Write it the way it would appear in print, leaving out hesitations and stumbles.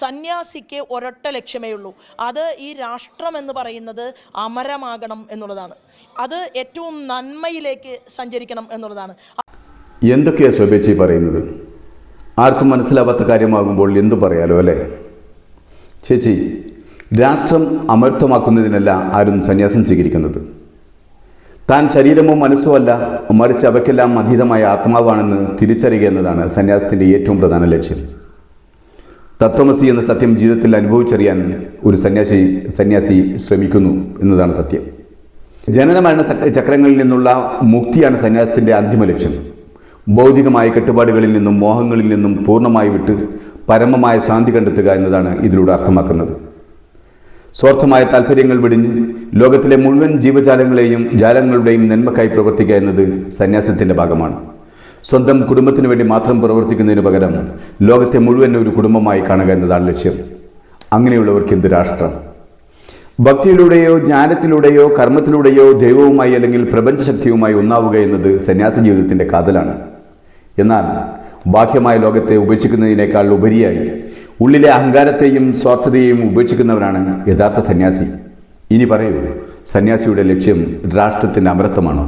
സന്യാസിക്ക് ഒരൊറ്റ ലക്ഷ്യമേ ഉള്ളൂ, അത് ഈ രാഷ്ട്രം എന്ന് പറയുന്നത് അമരമാകണം എന്നുള്ളതാണ്. അത് ഏറ്റവും നന്മയിലേക്ക് സഞ്ചരിക്കണം എന്നുള്ളതാണ്. എന്തൊക്കെയാണ് ശോഭേച്ചി പറയുന്നത്? ആർക്കും മനസ്സിലാവാത്ത കാര്യമാകുമ്പോൾ എന്തു പറയാലോ അല്ലേ? ചേച്ചി, രാഷ്ട്രം അമർത്ഥമാക്കുന്നതിനല്ല ആരും സന്യാസം സ്വീകരിക്കുന്നത്. താൻ ശരീരമോ മനസ്സോ അല്ല, മറിച്ച് അവയ്ക്കെല്ലാം അതീതമായ ആത്മാവാണെന്ന് തിരിച്ചറിയുക എന്നതാണ് സന്യാസത്തിൻ്റെ ഏറ്റവും പ്രധാന ലക്ഷ്യം. തത്വമസി എന്ന സത്യം ജീവിതത്തിൽ അനുഭവിച്ചറിയാൻ ഒരു സന്യാസി ശ്രമിക്കുന്നു എന്നതാണ് സത്യം. ജനന മരണ ചക്രങ്ങളിൽ നിന്നുള്ള മുക്തിയാണ് സന്യാസത്തിൻ്റെ അന്തിമ ലക്ഷ്യം. ഭൗതികമായ കെട്ടുപാടുകളിൽ നിന്നും മോഹങ്ങളിൽ നിന്നും പൂർണ്ണമായി വിട്ട് പരമമായ ശാന്തി കണ്ടെത്തുക എന്നതാണ് ഇതിലൂടെ അർത്ഥമാക്കുന്നത്. സ്വാർത്ഥമായ താല്പര്യങ്ങൾ വെടിഞ്ഞ് ലോകത്തിലെ മുഴുവൻ ജാലങ്ങളുടെയും നന്മക്കായി പ്രവർത്തിക്കുക എന്നത് സന്യാസത്തിൻ്റെ ഭാഗമാണ്. സ്വന്തം കുടുംബത്തിന് വേണ്ടി മാത്രം പ്രവർത്തിക്കുന്നതിന് പകരം ലോകത്തെ മുഴുവൻ ഒരു കുടുംബമായി കാണുക എന്നതാണ് ലക്ഷ്യം. അങ്ങനെയുള്ളവർക്ക് എന്ത് രാഷ്ട്രം? ഭക്തിയിലൂടെയോ ജ്ഞാനത്തിലൂടെയോ കർമ്മത്തിലൂടെയോ ദൈവവുമായി അല്ലെങ്കിൽ പ്രപഞ്ചശക്തിയുമായി ഒന്നാവുക എന്നത് സന്യാസ ജീവിതത്തിൻ്റെ കാതലാണ്. എന്നാൽ ബാഹ്യമായ ലോകത്തെ ഉപേക്ഷിക്കുന്നതിനേക്കാൾ ഉപരിയായി ഉള്ളിലെ അഹങ്കാരത്തെയും സ്വാർത്ഥതയെയും ഉപേക്ഷിക്കുന്നവരാണ് യഥാർത്ഥ സന്യാസി. ഇനി പറയൂ, സന്യാസിയുടെ ലക്ഷ്യം രാഷ്ട്രത്തിൻ്റെ അമരത്വമാണോ?